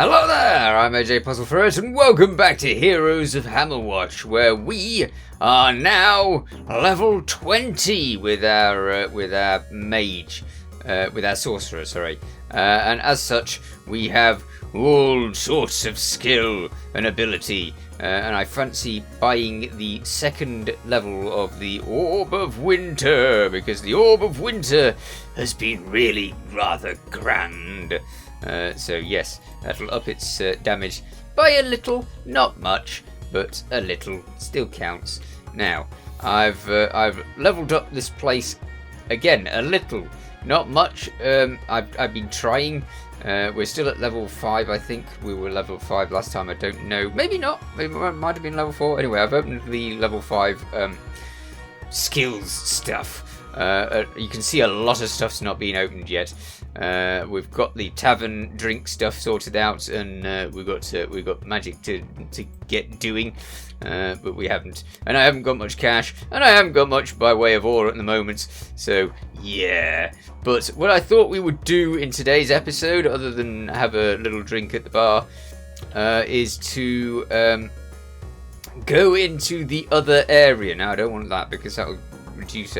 Hello there, I'm AJ PuzzleFerret, and welcome back to Heroes of Hammerwatch, where we are now level 20 with our mage, with our sorcerer, sorry. And as such, we have all sorts of skill and ability, and I fancy buying the second level of the Orb of Winter, because the Orb of Winter has been really rather grand. So yes, that'll up its damage by a little, not much, but a little, still counts. Now, I've leveled up this place again a little, not much. I've been trying. We're still at level 5, I think. We were level 5 last time, I don't know. Maybe not, maybe it might have been level 4. Anyway, I've opened the level 5 skills stuff. You can see a lot of stuff's not been opened yet. We've got the tavern drink stuff sorted out, and we've got magic to get doing, but we haven't. And I haven't got much cash, and I haven't got much by way of ore at the moment. So yeah. But what I thought we would do in today's episode, other than have a little drink at the bar, is to go into the other area. Now I don't want that because that will reduce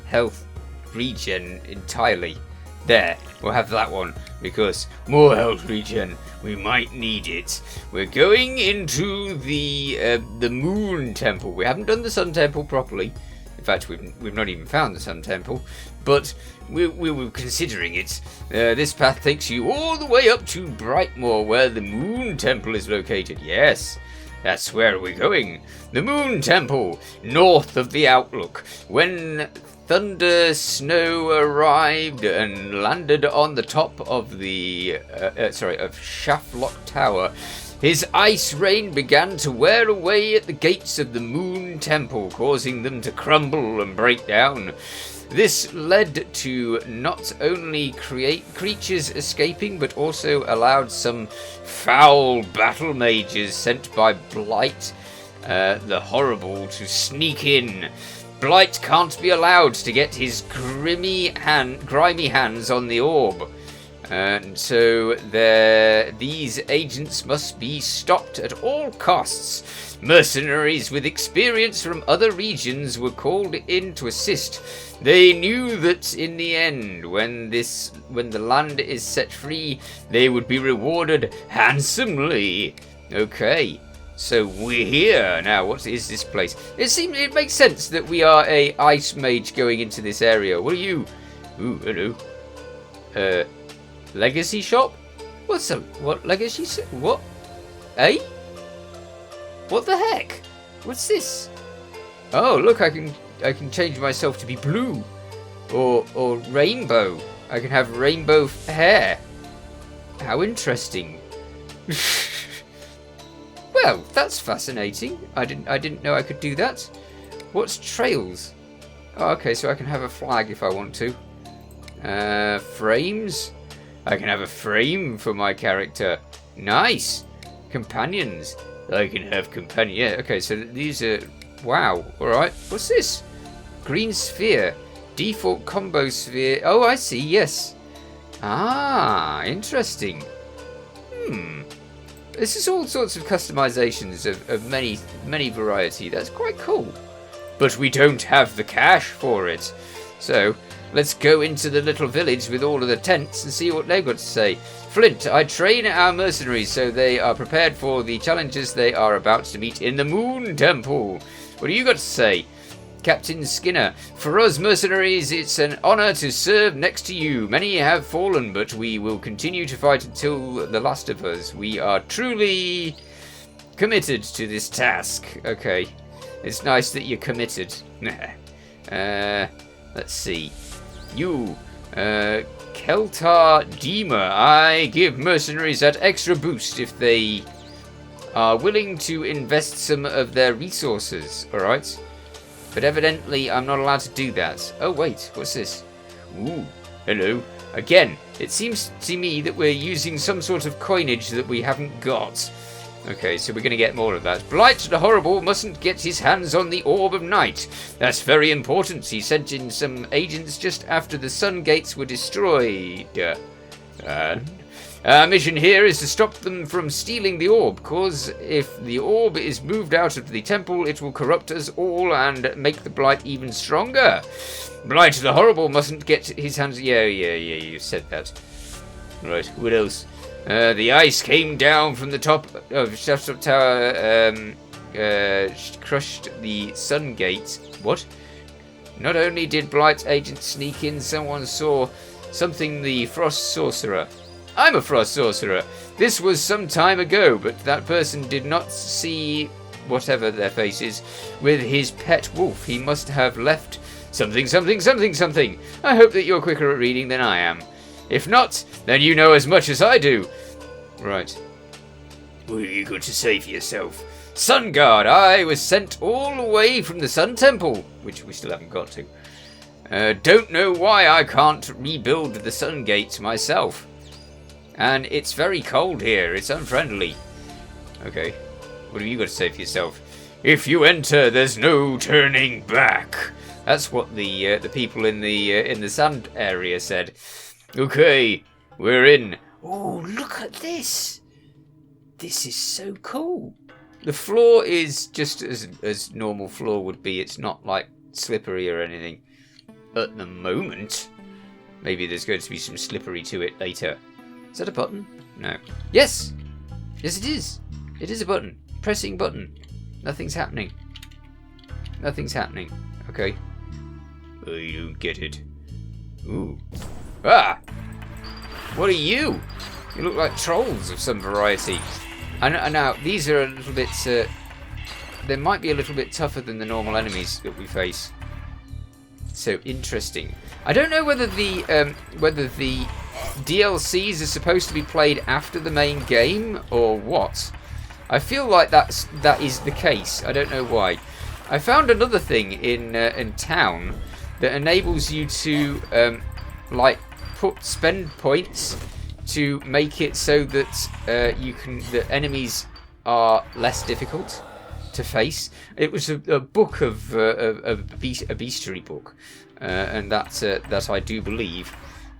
health regen entirely. There, we'll have that one, because more health regen, we might need it. We're going into the Moon Temple. We haven't done the Sun Temple properly. In fact, we've not even found the Sun Temple, but we were considering it. This path takes you all the way up to Brightmoor, where the Moon Temple is located. Yes, that's where we're going. The Moon Temple, north of the Outlook. When Thunder Snow arrived and landed on the top of the of Shaftlock Tower, his ice rain began to wear away at the gates of the Moon Temple, causing them to crumble and break down. This led to not only creatures escaping, but also allowed some foul battle mages sent by Blight, the Horrible, to sneak in. Blight can't be allowed to get his grimy hands on the orb. And so these agents must be stopped at all costs. Mercenaries with experience from other regions were called in to assist. They knew that in the end, when the land is set free, they would be rewarded handsomely. Okay. So we're here now. What is this place? It makes sense that we are a ice mage going into this area. What are you? Ooh, hello. Legacy shop? What legacy? What? Eh? What the heck? What's this? Oh, look! I can change myself to be blue, or rainbow. I can have rainbow hair. How interesting. Well, that's fascinating. I didn't know I could do that. What's trails? Oh, okay, so I can have a flag if I want to. Frames? I can have a frame for my character. Nice. Companions. I can have companion. Yeah, okay, so these are... Wow, alright. What's this? Green sphere. Default combo sphere. Oh, I see, yes. Ah, interesting. This is all sorts of customizations of many variety. That's quite cool. But we don't have the cash for it. So, let's go into the little village with all of the tents and see what they've got to say. Flint, I train our mercenaries so they are prepared for the challenges they are about to meet in the Moon Temple. What do you got to say? Captain Skinner, for us mercenaries, it's an honor to serve next to you. Many have fallen, but we will continue to fight until the last of us. We are truly committed to this task. Okay, it's nice that you're committed. Let's see. You, Keltar Dima, I give mercenaries that extra boost if they are willing to invest some of their resources. Alright. But evidently, I'm not allowed to do that. Oh, wait. What's this? Ooh. Hello. Again, it seems to me that we're using some sort of coinage that we haven't got. Okay, so we're going to get more of that. Blight the Horrible mustn't get his hands on the Orb of Night. That's very important. He sent in some agents just after the Sun Gates were destroyed. And Our mission here is to stop them from stealing the orb, cause if the orb is moved out of the temple, it will corrupt us all and make the blight even stronger. Blight the Horrible mustn't get his hands... Yeah, you said that. Right, what else? The ice came down from the top of Shuttle Tower, crushed the sun gate. What? Not only did Blight's agents sneak in, someone saw something the Frost Sorcerer. I'm a Frost Sorcerer. This was some time ago, but that person did not see whatever their face is with his pet wolf. He must have left something. I hope that you're quicker at reading than I am. If not, then you know as much as I do. Right. What have you got to say for yourself? Sun Guard, I was sent all the way from the Sun Temple, which we still haven't got to. Don't know why I can't rebuild the Sun Gates myself. And it's very cold here. It's unfriendly. Okay. What have you got to say for yourself? If you enter, there's no turning back. That's what the people in the sand area said. Okay, we're in. Oh, look at this. This is so cool. The floor is just as normal floor would be. It's not like slippery or anything. At the moment. Maybe there's going to be some slippery to it later. Is that a button? No. Yes! Yes, it is. It is a button. Pressing button. Nothing's happening. Nothing's happening. Okay. I don't get it. Ooh. Ah! What are you? You look like trolls of some variety. And now, these are a little bit... they might be a little bit tougher than the normal enemies that we face. So, interesting. I don't know whether the DLCs are supposed to be played after the main game or what. I feel like that is the case. I don't know why. I found another thing in town that enables you to like spend points to make it so that the enemies are less difficult to face. It was a book of a bestiary book, and that I do believe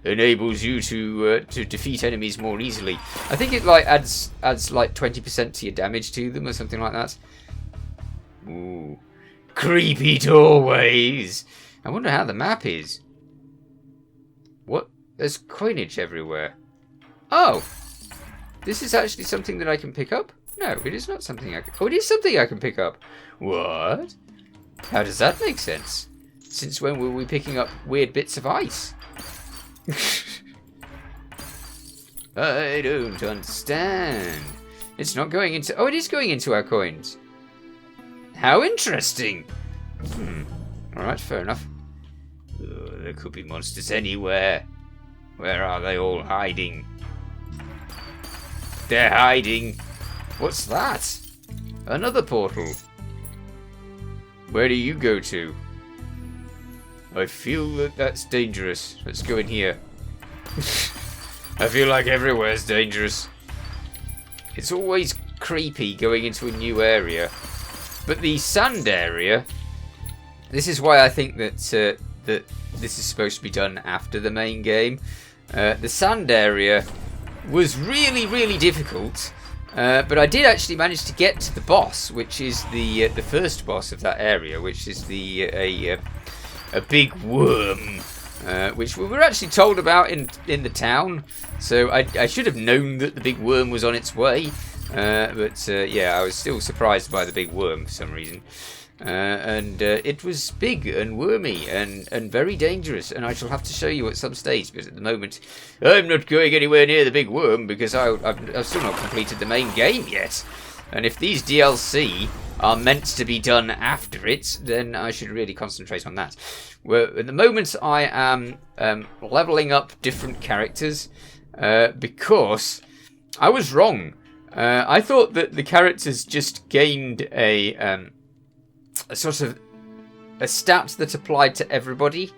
enables you to defeat enemies more easily. I think it like adds like 20% to your damage to them or something like that. Ooh, creepy doorways. I wonder how the map is. What? There's coinage everywhere. Oh, this is actually something that I can pick up? No, it is not something I can... Oh, it is something I can pick up. What? How does that make sense? Since when were we picking up weird bits of ice? I don't understand. It's not going into... Oh, it is going into our coins. How interesting. Alright, fair enough. There could be monsters anywhere. Where are they all hiding? They're hiding. What's that? Another portal. Where do you go to? I feel that that's dangerous. Let's go in here. I feel like everywhere's dangerous. It's always creepy going into a new area. But the sand area... This is why I think that that this is supposed to be done after the main game. The sand area was really, really difficult. But I did actually manage to get to the boss, which is the first boss of that area, which is a big worm, which we were actually told about in the town. So I should have known that the big worm was on its way. But yeah, I was still surprised by the big worm for some reason. And it was big and wormy and very dangerous, and I shall have to show you at some stage, but at the moment I'm not going anywhere near the big worm because I've still not completed the main game yet. And if these DLC are meant to be done after it, then I should really concentrate on that. Well, at the moment I am leveling up different characters because I was wrong. I thought that the characters just gained a sort of a stat that applied to everybody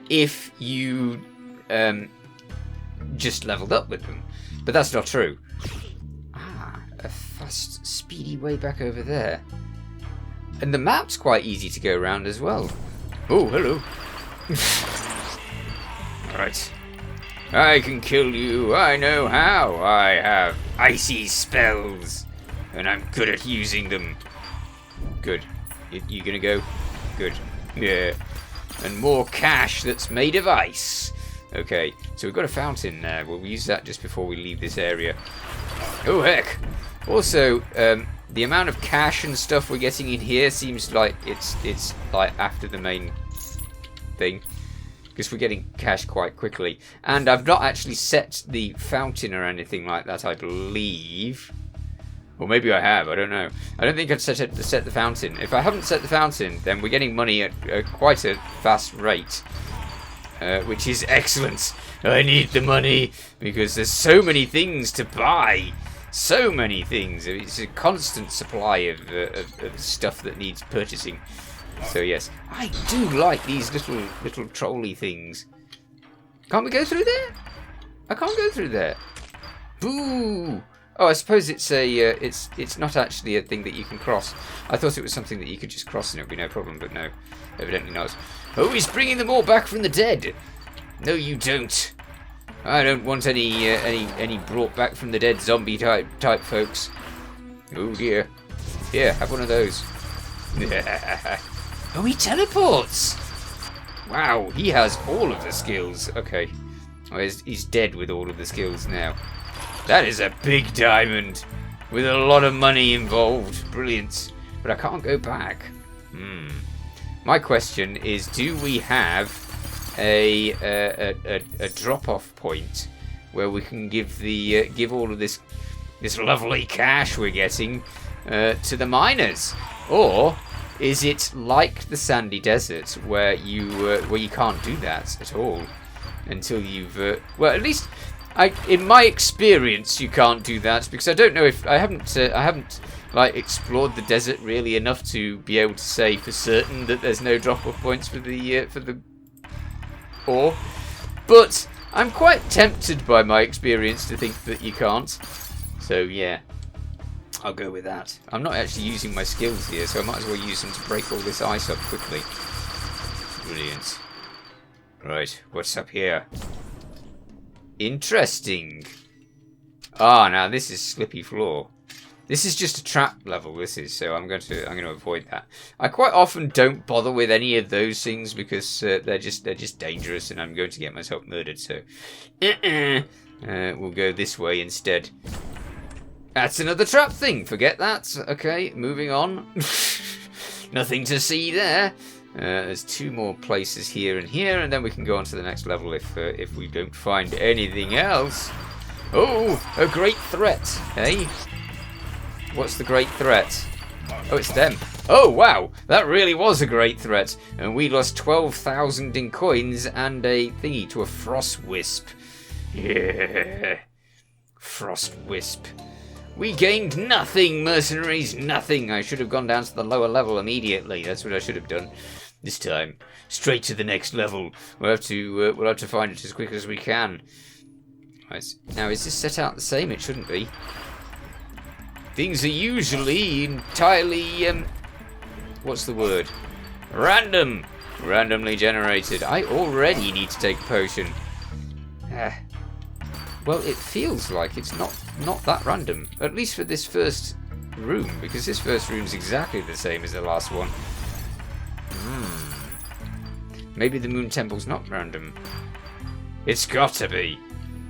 if you just leveled up with them. But that's not true. Ah, a fast, speedy way back over there. And the map's quite easy to go around as well. Oh, hello. Alright. I can kill you. I know how. I have icy spells. And I'm good at using them. Good. You gonna go? Good. Yeah. And more cash that's made of ice. Okay, so we've got a fountain there. We'll use that just before we leave this area. Oh, heck. Also, the amount of cash and stuff we're getting in here seems like it's like after the main thing. Because we're getting cash quite quickly. And I've not actually set the fountain or anything like that, I believe. Or maybe I have, I don't know. I don't think I've set the fountain. If I haven't set the fountain, then we're getting money at quite a fast rate. Which is excellent. I need the money because there's so many things to buy. So many things. It's a constant supply of stuff that needs purchasing. So yes, I do like these little trolley things. Can't we go through there? I can't go through there. Boo! Oh, I suppose it's it's not actually a thing that you can cross. I thought it was something that you could just cross and it would be no problem, but no, evidently not. Oh, he's bringing them all back from the dead. No, you don't. I don't want any brought back from the dead zombie type folks. Oh dear. Here, have one of those. Oh, he teleports. Wow, he has all of the skills. Okay. Oh, he's dead with all of the skills now. That is a big diamond with a lot of money involved. Brilliant. But I can't go back. My question is, do we have a drop-off point where we can give all of this lovely cash we're getting to the miners, or is it like the sandy desert where you can't do that at all until you've well, at least in my experience you can't do that, because I don't know if I haven't like explored the desert really enough to be able to say for certain that there's no drop-off points for the ore, but I'm quite tempted by my experience to think that you can't. So yeah, I'll go with that. I'm not actually using my skills here, so I might as well use them to break all this ice up quickly. Brilliant. Right, what's up here? Interesting. Ah, now this is slippy floor. This is just a trap level, this is, so I'm going to avoid that. I quite often don't bother with any of those things because they're just dangerous and I'm going to get myself murdered, so we'll go this way instead. That's another trap thing, forget that. Okay, moving on. Nothing to see there. There's two more places here, and then we can go on to the next level if we don't find anything else. Oh, a great threat, eh? What's the great threat? Oh, it's them. Oh, wow, that really was a great threat. And we lost 12,000 in coins and a thingy to a frost wisp. Yeah, frost wisp. We gained nothing, mercenaries, nothing. I should have gone down to the lower level immediately. That's what I should have done this time. Straight to the next level. We'll have to find it as quick as we can. Right. Now, is this set out the same? It shouldn't be. Things are usually entirely what's the word? Random. Randomly generated. I already need to take a potion. Well, it feels like it's not that random. At least for this first room, because this first room's exactly the same as the last one. Maybe the Moon Temple's not random. It's got to be.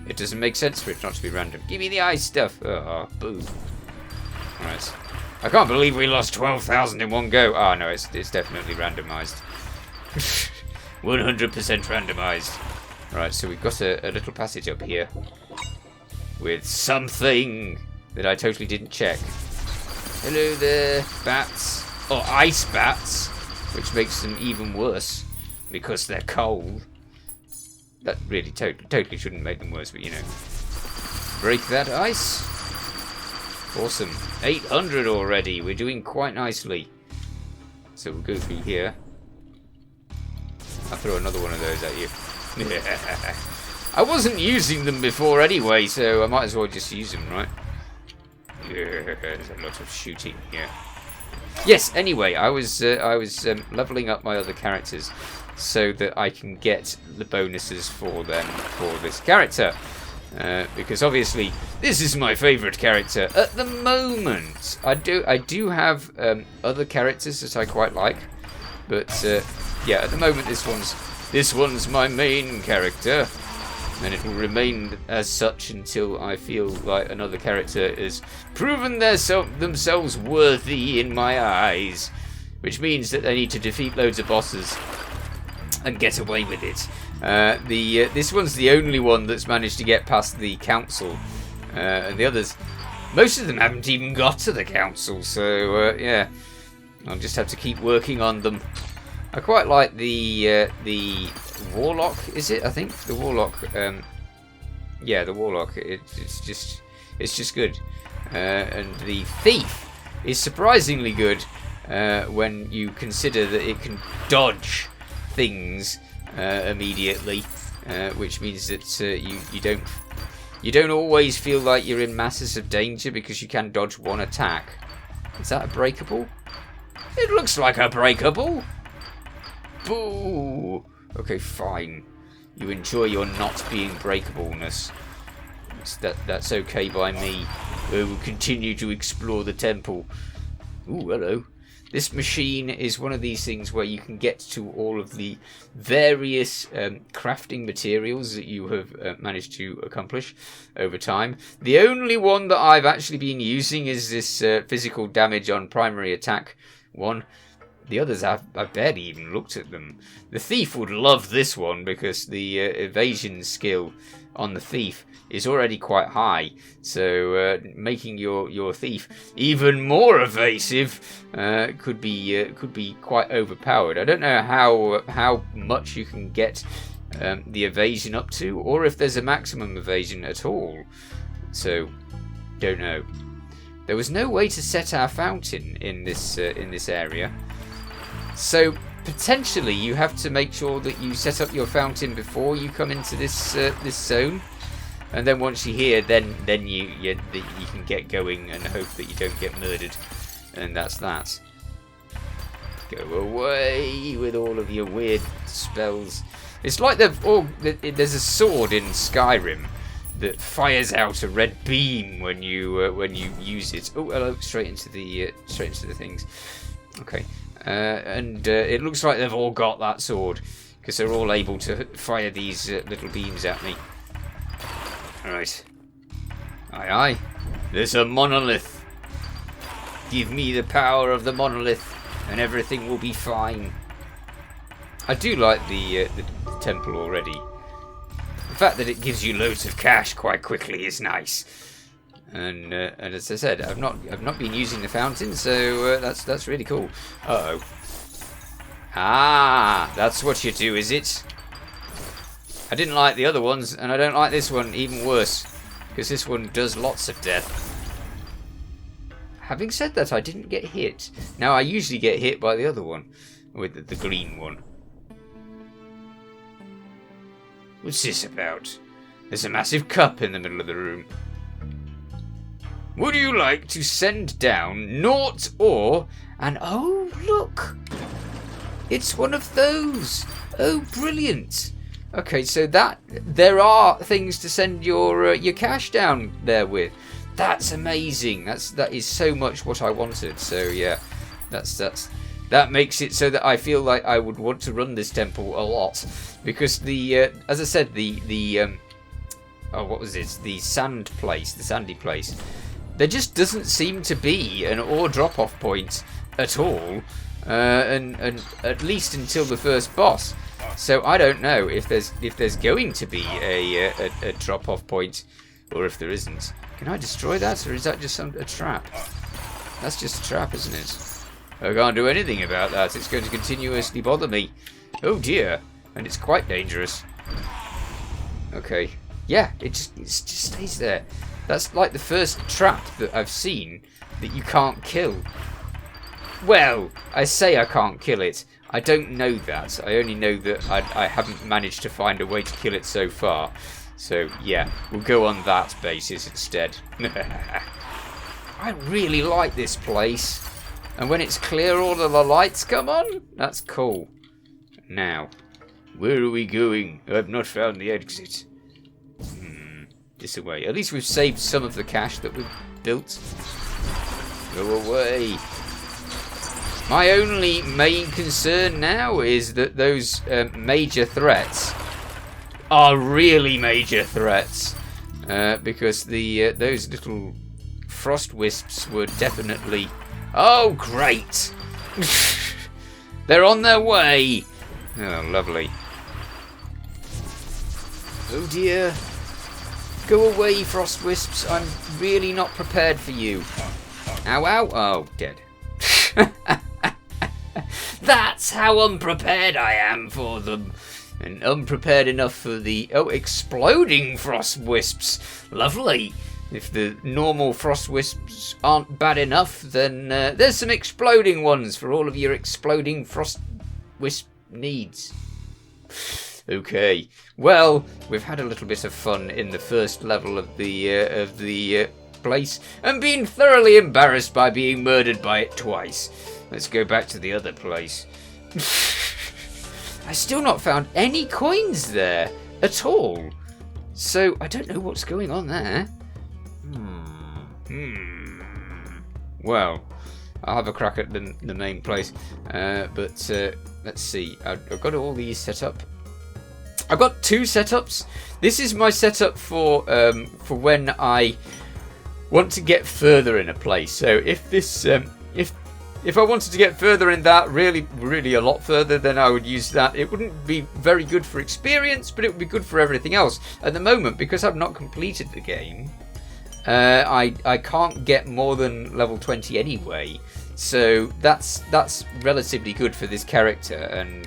It doesn't make sense for it not to be random. Give me the ice stuff. Oh, boo. Alright. I can't believe we lost 12,000 in one go. Oh, no, it's definitely randomized. 100% randomized. Right, so we've got a little passage up here with something that I totally didn't check. Hello there, bats. Or ice bats, which makes them even worse because they're cold. That really totally shouldn't make them worse, but you know. Break that ice. Awesome. 800 already. We're doing quite nicely. So we'll go through here. I'll throw another one of those at you. I wasn't using them before anyway, so I might as well just use them, right? Yeah, there's a lot of shooting here. Yes, anyway, I was leveling up my other characters so that I can get the bonuses for them for this character. Because obviously this is my favourite character at the moment. I do have other characters that I quite like, but yeah, at the moment this one's my main character, and it will remain as such until I feel like another character has proven themselves worthy in my eyes, which means that they need to defeat loads of bosses and get away with it. This one's the only one that's managed to get past the council, and the others, most of them haven't even got to the council. So yeah, I'll just have to keep working on them. I quite like the warlock. Is it? I think the warlock. Yeah, the warlock. It's just good, and the thief is surprisingly good when you consider that it can dodge things immediately, which means that you don't always feel like you're in masses of danger because you can dodge one attack. Is that a breakable? It looks like a breakable. Boo! Okay, fine. You enjoy your not being breakableness. That's okay by me. We will continue to explore the temple. Ooh, hello. This machine is one of these things where you can get to all of the various crafting materials that you have managed to accomplish over time. The only one that I've actually been using is this physical damage on primary attack one. The others, I've barely even looked at them. The thief would love this one because the evasion skill on the thief is already quite high. So making your thief even more evasive could be quite overpowered. I don't know how much you can get the evasion up to, or if there's a maximum evasion at all. So don't know. There was no way to set our fountain in this area. So potentially you have to make sure that you set up your fountain before you come into this zone, and then once you're here, then you can get going and hope that you don't get murdered, and that's that. Go away with all of your weird spells. It's like there's a sword in Skyrim that fires out a red beam when you use it. Oh, hello! Straight into the things. Okay. And it looks like they've all got that sword because they're all able to fire these little beams at me. Alright. Aye aye. There's a monolith. Give me the power of the monolith and everything will be fine. I do like the temple already. The fact that it gives you loads of cash quite quickly is nice. And as I said, I've not been using the fountain, so that's really cool. Uh-oh. Ah, that's what you do, is it? I didn't like the other ones, and I don't like this one even worse, because this one does lots of death. Having said that, I didn't get hit. Now, I usually get hit by the other one, with the green one. What's this about? There's a massive cup in the middle of the room. Would you like to send down naught or... And oh, look! It's one of those! Oh, brilliant! Okay, so there are things to send your cash down there with. That's amazing. That is so much what I wanted. So yeah, that makes it so that I feel like I would want to run this temple a lot, because as I said, oh, what was it? The sandy place. There just doesn't seem to be an ore drop-off point at all, and at least until the first boss. So I don't know if there's going to be a drop-off point, or if there isn't. Can I destroy that, or is that just a trap? That's just a trap, isn't it? I can't do anything about that. It's going to continuously bother me. Oh dear, and it's quite dangerous. Okay, yeah, it just stays there. That's like the first trap that I've seen that you can't kill. Well, I say I can't kill it. I don't know that. I only know that I haven't managed to find a way to kill it so far. So, yeah, we'll go on that basis instead. I really like this place. And when it's clear, all of the lights come on? That's cool. Now, where are we going? I've not found the exit. This away. At least we've saved some of the cash that we've built. Go away. My only main concern now is that those major threats are really major threats. Because those little frost wisps were definitely... Oh, great! They're on their way! Oh, lovely. Oh dear. Go away, frost wisps. I'm really not prepared for you. Ow, ow. Oh, dead. That's how unprepared I am for them. And unprepared enough for the... Oh, exploding frost wisps. Lovely. If the normal frost wisps aren't bad enough, then there's some exploding ones for all of your exploding frost wisp needs. Okay. Well, we've had a little bit of fun in the first level of the place, and been thoroughly embarrassed by being murdered by it twice. Let's go back to the other place. I still not found any coins there at all. So I don't know what's going on there. Well, I'll have a crack at the main place. But let's see. I've got all these set up. I've got two setups. This is my setup for when I want to get further in a place. So if this if I wanted to get further in that, really a lot further, then I would use that. It wouldn't be very good for experience, but it would be good for everything else. At the moment, because I've not completed the game, I can't get more than level 20 anyway. So that's relatively good for this character, and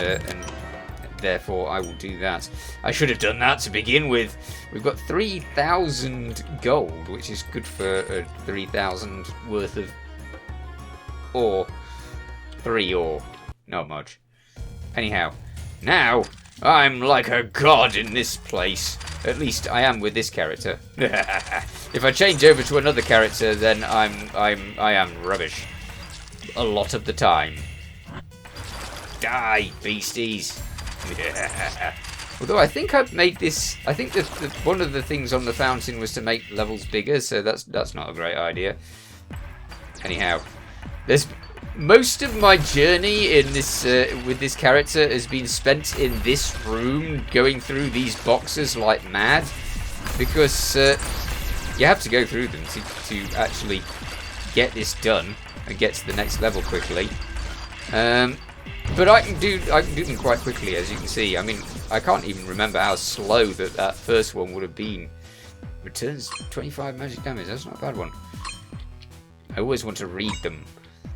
therefore I will do that. I should have done that to begin with. We've got 3,000 gold, which is good for 3,000 worth of ore. 3 ore. Not much. Anyhow, now I'm like a god in this place. At least I am with this character. If I change over to another character, then I am rubbish. A lot of the time. Die, beasties. Although I think I've made this... I think that one of the things on the fountain was to make levels bigger, so that's not a great idea. Anyhow, there's... Most of my journey in this with this character has been spent in this room, going through these boxes like mad, because you have to go through them to actually get this done and get to the next level quickly. But I can do them quite quickly, as you can see. I mean, I can't even remember how slow that first one would have been. Returns 25 magic damage. That's not a bad one. I always want to read them.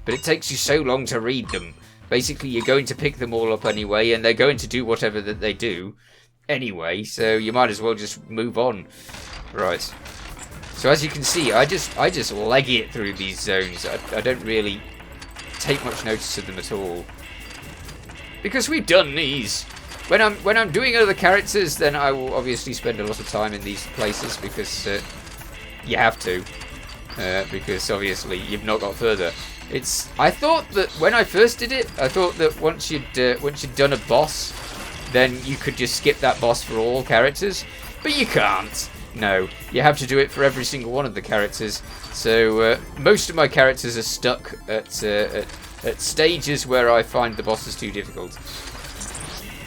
But it takes you so long to read them. Basically, you're going to pick them all up anyway, and they're going to do whatever that they do anyway, so you might as well just move on. Right. So as you can see, I just leg it through these zones. I don't really take much notice of them at all. Because we've done these. When I'm doing other characters, then I will obviously spend a lot of time in these places, because you have to. Because obviously you've not got further. I thought that when I first did it, I thought that once you'd done a boss, then you could just skip that boss for all characters, but you can't. No, you have to do it for every single one of the characters. So most of my characters are stuck at stages where I find the bosses too difficult,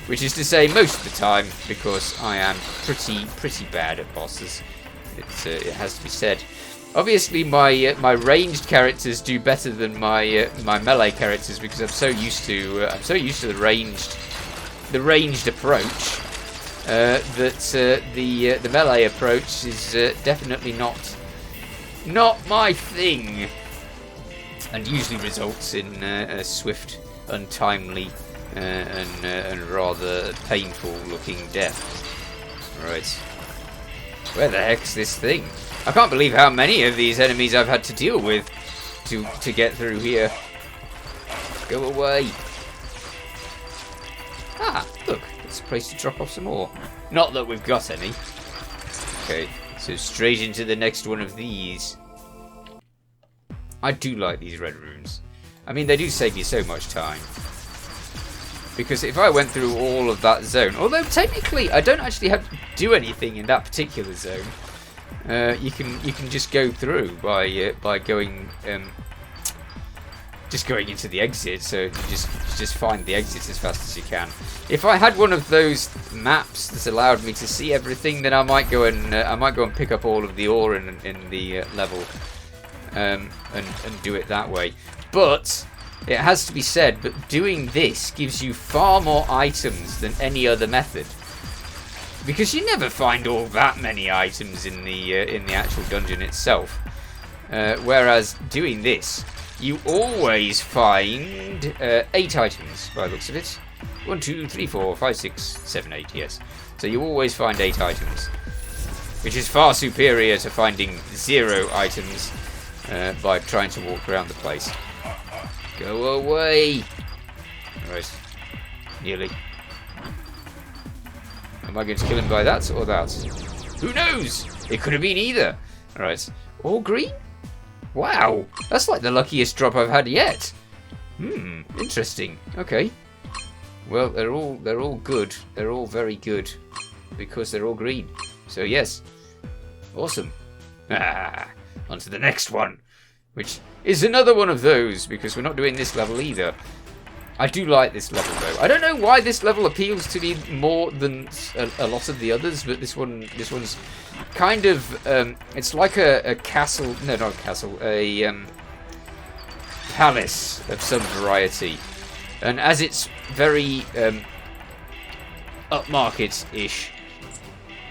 which is to say most of the time, because I am pretty bad at bosses. It has to be said. Obviously, my ranged characters do better than my melee characters, because I'm so used to the ranged approach that the melee approach is definitely not my thing, and usually results in a swift, untimely, and rather painful-looking death. Right, where the heck's this thing? I can't believe how many of these enemies I've had to deal with to get through here. Go away. Ah, look, it's a place to drop off some more. Not that we've got any. Okay, so straight into the next one of these. I do like these red runes. I mean, they do save you so much time. Because if I went through all of that zone, although technically I don't actually have to do anything in that particular zone, you can just go through by going just going into the exit. So you just find the exit as fast as you can. If I had one of those maps that allowed me to see everything, then I might go and pick up all of the ore in the level, and do it that way. But it has to be said that doing this gives you far more items than any other method, because you never find all that many items in the actual dungeon itself. Whereas doing this, you always find 8 items by the looks of it. 1, 2, 3, 4, 5, 6, 7, 8. Yes. So you always find 8 items, which is far superior to finding 0 items by trying to walk around the place. Go away! Alright. Nearly. Am I going to kill him by that or that? Who knows? It could have been either. Alright. All green? Wow! That's like the luckiest drop I've had yet. Interesting. Okay. Well, they're all good. They're all very good. Because they're all green. So yes. Awesome. On to the next one. Which is another one of those, because we're not doing this level either. I do like this level though. I don't know why this level appeals to me more than a lot of the others, but this one's kind of it's like a castle. No, not a castle. A palace of some variety, and as it's very upmarket-ish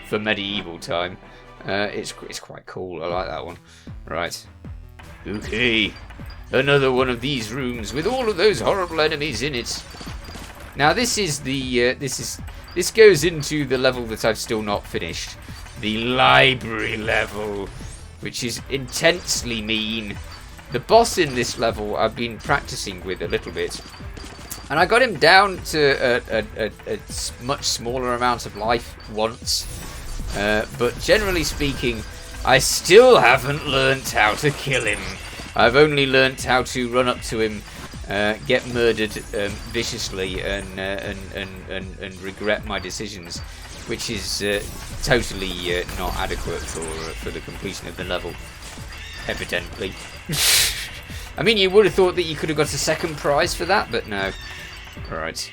for medieval time, it's quite cool. I like that one. Right. Okay, another one of these rooms with all of those horrible enemies in it. Now this is this goes into the level that I've still not finished, the library level, which is intensely mean. The boss in this level I've been practicing with a little bit, and I got him down to a much smaller amount of life once, but generally speaking, I still haven't learnt how to kill him. I've only learnt how to run up to him, get murdered viciously, and regret my decisions, which is totally not adequate for the completion of the level, evidently. I mean, you would have thought that you could have got a second prize for that, but no. Alright.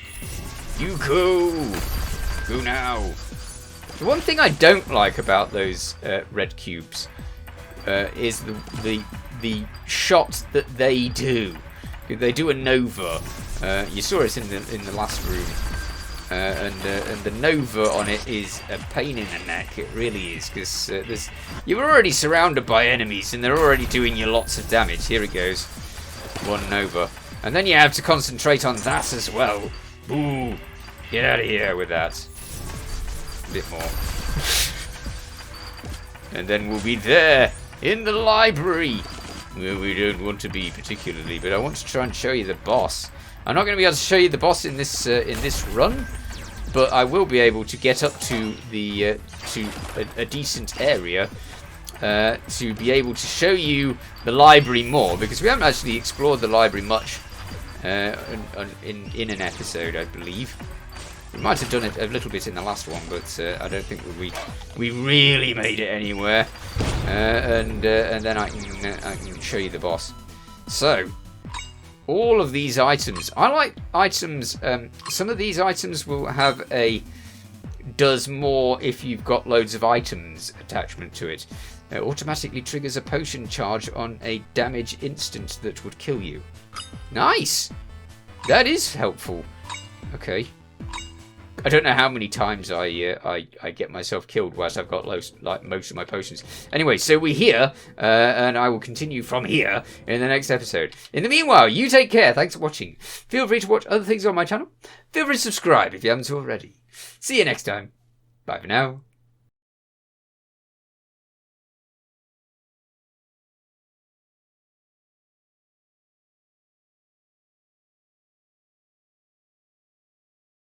You go! Go now! The one thing I don't like about those red cubes is the shot that they do. They do a nova. You saw it in the last room, and the nova on it is a pain in the neck. It really is, because you're already surrounded by enemies and they're already doing you lots of damage. Here it goes, one nova, and then you have to concentrate on that as well. Ooh, get out of here with that. A bit more. And then we'll be there in the library, where we don't want to be particularly, but I want to try and show you the boss. I'm not going to be able to show you the boss in this run, but I will be able to get up to the to a decent area to be able to show you the library more, because we haven't actually explored the library much in an episode, I believe. We might have done it a little bit in the last one, but I don't think we really made it anywhere. And then I can show you the boss. So, all of these items. I like items. Some of these items will have a does more if you've got loads of items attachment to it. It automatically triggers a potion charge on a damage instant that would kill you. Nice! That is helpful. Okay. I don't know how many times I get myself killed whilst I've got most of my potions. Anyway, so we're here, and I will continue from here in the next episode. In the meanwhile, you take care. Thanks for watching. Feel free to watch other things on my channel. Feel free to subscribe if you haven't already. See you next time. Bye for now.